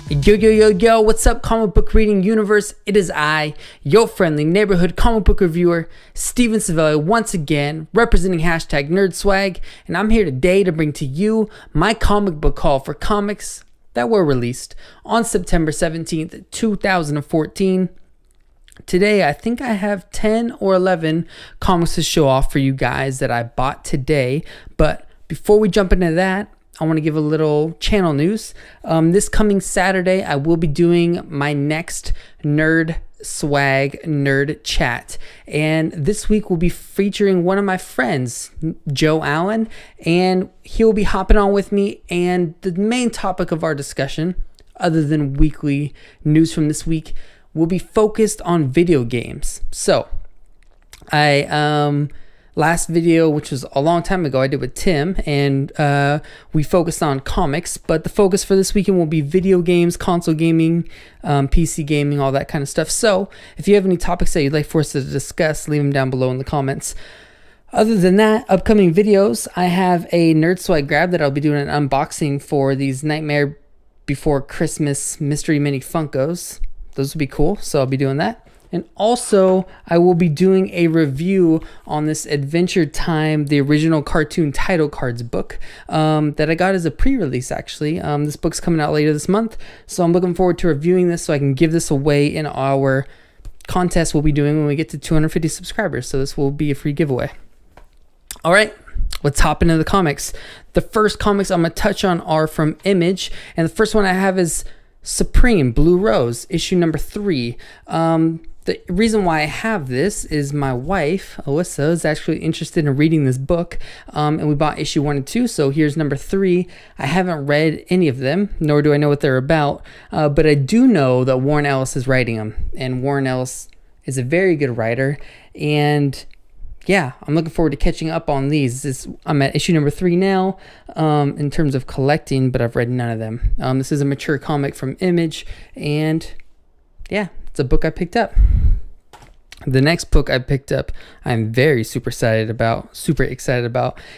Yo, what's up, comic book reading universe? It is I, your friendly neighborhood comic book reviewer, Stephen Savelli, once again, representing #nerdswag, and I'm here today to bring to you my comic book haul for comics that were released on September 17th, 2014. Today, I think I have 10 or 11 comics to show off for you guys that I bought today, but before we jump into that, I want to give a little channel news. This coming Saturday, I will be doing my next Nerd Swag Nerd Chat. And this week we'll be featuring one of my friends, Joe Allen, and he'll be hopping on with me. And the main topic of our discussion, other than weekly news from this week, will be focused on video games. So, last video, which was a long time ago, I did with Tim, and we focused on comics, but the focus for this weekend will be video games, console gaming, PC gaming, all that kind of stuff. So if you have any topics that you'd like for us to discuss, leave them down below in the comments. Other than that, upcoming videos, I have a Nerd Swag grab that I'll be doing an unboxing for these Nightmare Before Christmas Mystery Mini Funkos. Those would be cool, so I'll be doing that. And also, I will be doing a review on this Adventure Time, the original cartoon title cards book that I got as a pre-release, actually. This book's coming out later this month, so I'm looking forward to reviewing this so I can give this away in our contest we'll be doing when we get to 250 subscribers. So this will be a free giveaway. All right, let's hop into the comics. The first comics I'm going to touch on are from Image, and the first one I have is Supreme Blue Rose, issue number 3. The reason why I have this is my wife, Alyssa, is actually interested in reading this book, and we bought issue 1 and 2, so here's number 3. I haven't read any of them, nor do I know what they're about, but I do know that Warren Ellis is writing them, and Warren Ellis is a very good writer, and yeah, I'm looking forward to catching up on these. I'm at issue number 3 now in terms of collecting, but I've read none of them. This is a mature comic from Image, and yeah, it's a book I picked up. The next book I picked up, I'm very super excited about,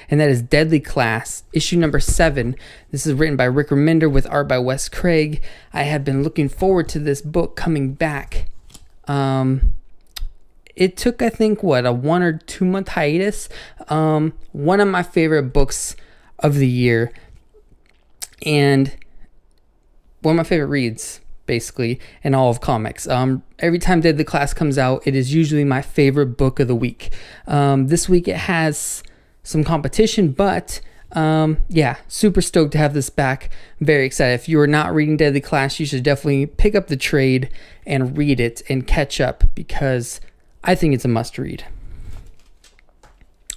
and that is Deadly Class, issue number 7. This is written by Rick Remender with art by Wes Craig. I have been looking forward to this book coming back. It took, I think, a 1 or 2 month hiatus. One of my favorite books of the year, and one of my favorite reads, basically, in all of comics. Every time Deadly Class comes out, it is usually my favorite book of the week. This week it has some competition, but yeah, super stoked to have this back. Very excited. If you are not reading Deadly Class, you should definitely pick up the trade and read it and catch up, because I think it's a must read.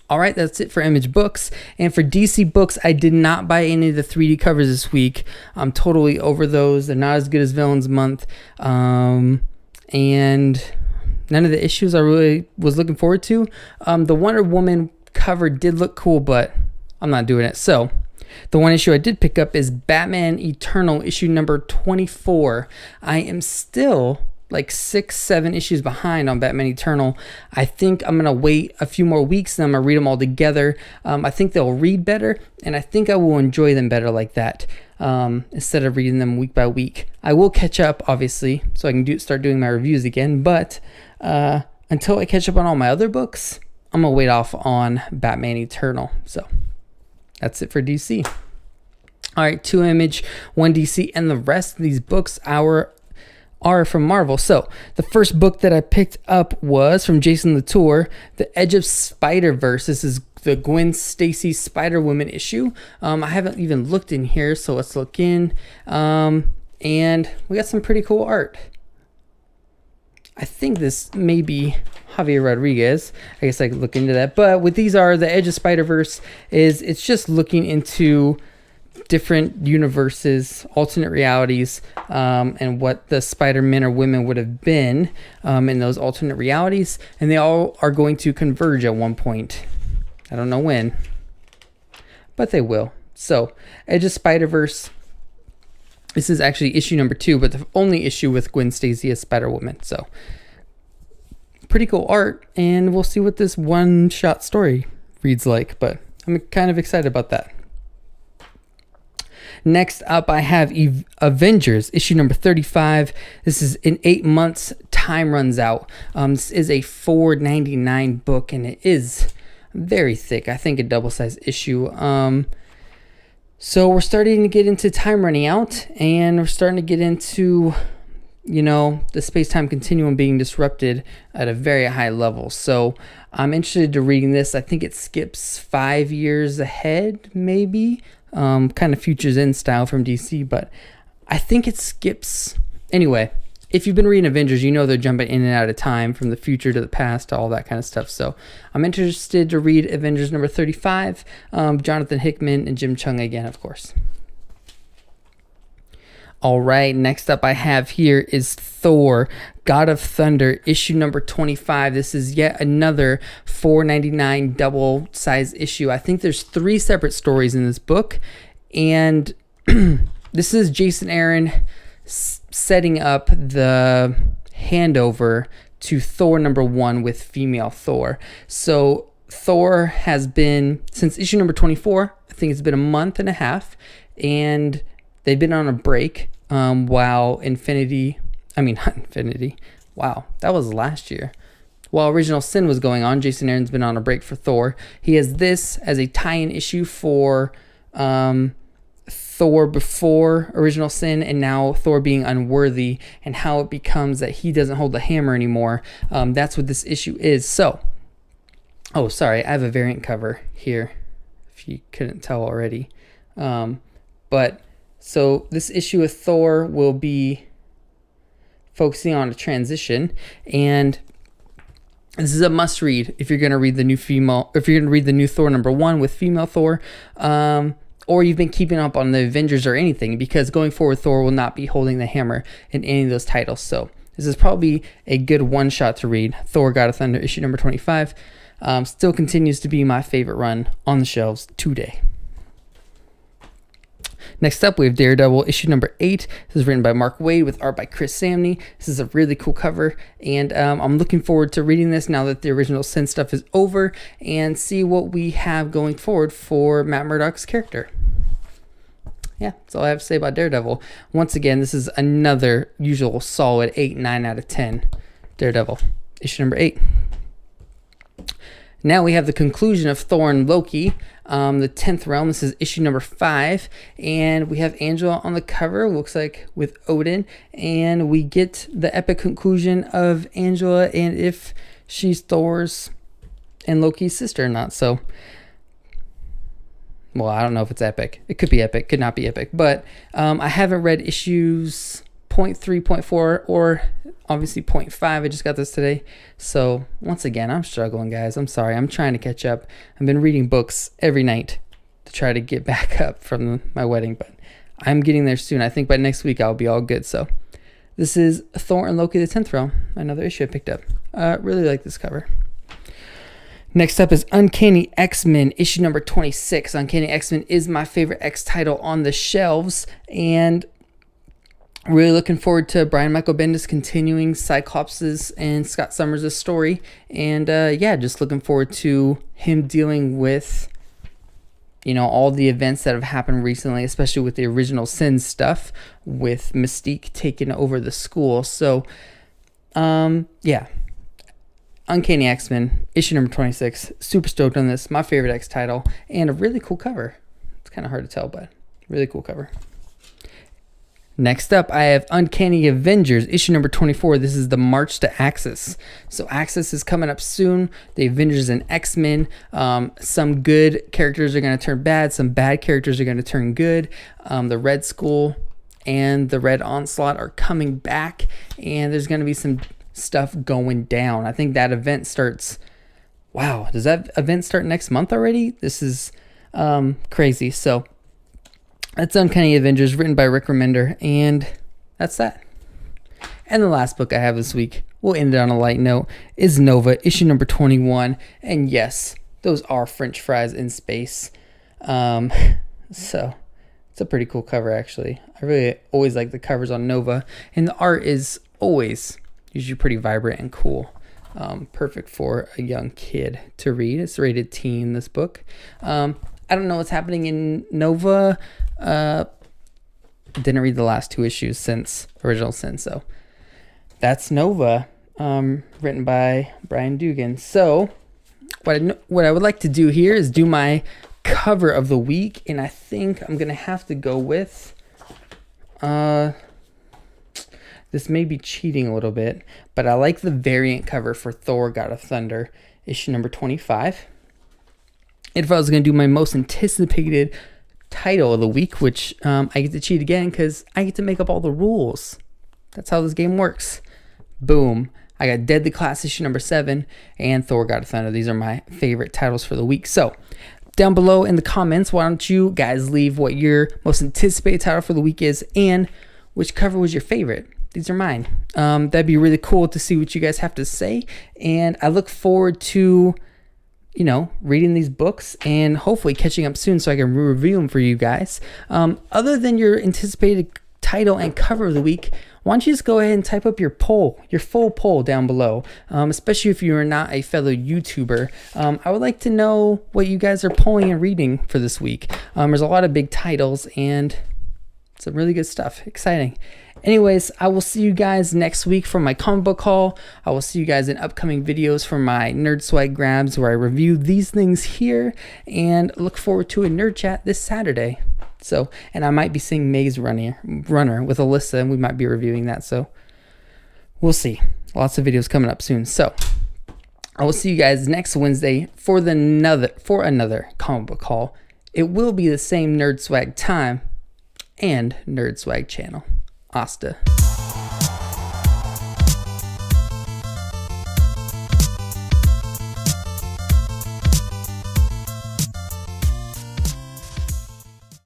All right, that's it for Image Books. And for DC Books, I did not buy any of the 3D covers this week. I'm totally over those. They're not as good as Villains Month. And none of the issues I really was looking forward to. The Wonder Woman cover did look cool, but I'm not doing it. So the one issue I did pick up is Batman Eternal, issue number 24. I am still like 6-7 issues behind on Batman Eternal. I think I'm gonna wait a few more weeks, then I'm gonna read them all together. I think they'll read better, and I think I will enjoy them better like that, instead of reading them week by week. I will catch up, obviously, so I can start doing my reviews again, but until I catch up on all my other books, I'm gonna wait off on Batman Eternal. So that's it for DC. All right, 2 Image, 1 DC, and the rest of these books are from Marvel. So the first book that I picked up was from Jason Latour, The Edge of Spider-Verse. This is the Gwen Stacy Spider-Woman issue. I haven't even looked in here, so let's look in. And we got some pretty cool art. I think this may be Javier Rodriguez. I guess I could look into that. But what these are, The Edge of Spider-Verse, it's just looking into different universes, alternate realities, and what the Spider-Men or women would have been in those alternate realities, and they all are going to converge at one point. I don't know when, but they will. So, Edge of Spider-Verse, this is actually issue number 2, but the only issue with Gwen Stacy as Spider-Woman. So, pretty cool art, and we'll see what this one-shot story reads like, but I'm kind of excited about that. Next up, I have Avengers, issue number 35. This is in 8 months. Time runs out. This is a $4.99 book, and it is very thick. I think a double-sized issue. So we're starting to get into time running out, and we're starting to get into, the space-time continuum being disrupted at a very high level. So I'm interested to reading this. I think it skips 5 years ahead, maybe. Kind of Futures In style from DC, but I think it skips. Anyway, if you've been reading Avengers, they're jumping in and out of time from the future to the past to all that kind of stuff. So I'm interested to read Avengers number 35, Jonathan Hickman and Jim Chung again, of course. All right, next up I have here is Thor God of Thunder, issue number 25. This is yet another $4.99 double-size issue. I think there's 3 separate stories in this book, and this is Jason Aaron setting up the handover to Thor number 1 with female Thor. So Thor has been, since issue number 24, I think it's been a month and a half, and they've been on a break while not Infinity. Wow, that was last year. While Original Sin was going on, Jason Aaron's been on a break for Thor. He has this as a tie-in issue for Thor before Original Sin, and now Thor being unworthy, and how it becomes that he doesn't hold the hammer anymore. That's what this issue is. So, I have a variant cover here, if you couldn't tell already. So this issue of Thor will be focusing on a transition, and this is a must read if you're going to read the new Thor number 1 with female Thor, or you've been keeping up on the Avengers or anything, because going forward Thor will not be holding the hammer in any of those titles. So this is probably a good one shot to read. Thor God of Thunder, issue number 25, still continues to be my favorite run on the shelves today. Next up, we have Daredevil, issue number 8. This is written by Mark Waid with art by Chris Samney. This is a really cool cover, and I'm looking forward to reading this now that the Original Sin stuff is over, and see what we have going forward for Matt Murdock's character. Yeah, that's all I have to say about Daredevil. Once again, this is another usual solid 8, 9 out of 10. Daredevil, issue number 8. Now we have the conclusion of Thor and Loki, the 10th realm. This is issue number 5, and we have Angela on the cover, looks like with Odin, and we get the epic conclusion of Angela and if she's Thor's and Loki's sister or not. So, well, I don't know if it's epic. It could be epic, could not be epic, but I haven't read issues 0.3, 0.4, or obviously 0.5. I just got this today. So once again, I'm struggling, guys. I'm sorry. I'm trying to catch up. I've been reading books every night to try to get back up from my wedding, but I'm getting there soon. I think by next week I'll be all good. So this is Thor and Loki, the 10th realm. Another issue I picked up. Really like this cover. Next up is Uncanny X-Men, issue number 26. Uncanny X-Men is my favorite X title on the shelves, and really looking forward to Brian Michael Bendis continuing Cyclops' and Scott Summers' story. And just looking forward to him dealing with, all the events that have happened recently, especially with the Original Sin stuff, with Mystique taking over the school. So, Uncanny X-Men, issue number 26. Super stoked on this. My favorite X title, and a really cool cover. It's kind of hard to tell, but really cool cover. Next up, I have Uncanny Avengers, issue number 24. This is the March to Axis. So Axis is coming up soon. The Avengers and X-Men. Some good characters are going to turn bad. Some bad characters are going to turn good. The Red Skull and the Red Onslaught are coming back. And there's going to be some stuff going down. I think that event starts... Wow, does that event start next month already? This is crazy. So... that's Uncanny Avengers, written by Rick Remender, and that's that. And the last book I have this week, we'll end it on a light note, is Nova, issue number 21. And yes, those are French fries in space. So, it's a pretty cool cover, actually. I really always like the covers on Nova, and the art is always usually pretty vibrant and cool. Perfect for a young kid to read. It's rated teen, this book. I don't know what's happening in Nova didn't read the last 2 issues since Original Sin. So that's Nova, written by Brian Dugan. So what I would like to do here is do my cover of the week, and I think I'm gonna have to go with this may be cheating a little bit, but I like the variant cover for Thor God of Thunder, issue number 25. And if I was going to do my most anticipated title of the week, which I get to cheat again because I get to make up all the rules. That's how this game works. Boom. I got Deadly Class issue number 7 and Thor God of Thunder. These are my favorite titles for the week. So down below in the comments, why don't you guys leave what your most anticipated title for the week is and which cover was your favorite. These are mine. That'd be really cool to see what you guys have to say. And I look forward to, reading these books and hopefully catching up soon so I can review them for you guys. Other than your anticipated title and cover of the week, why don't you just go ahead and type up your full poll down below, especially if you are not a fellow YouTuber. I would like to know what you guys are polling and reading for this week. There's a lot of big titles and some really good stuff. Exciting. Anyways, I will see you guys next week for my comic book haul. I will see you guys in upcoming videos for my Nerd Swag grabs where I review these things here, and look forward to a nerd chat this Saturday. So, and I might be seeing Maze Runner with Alyssa, and we might be reviewing that. So we'll see. Lots of videos coming up soon. So I will see you guys next Wednesday for another comic book haul. It will be the same Nerd Swag time and Nerd Swag channel. Asta.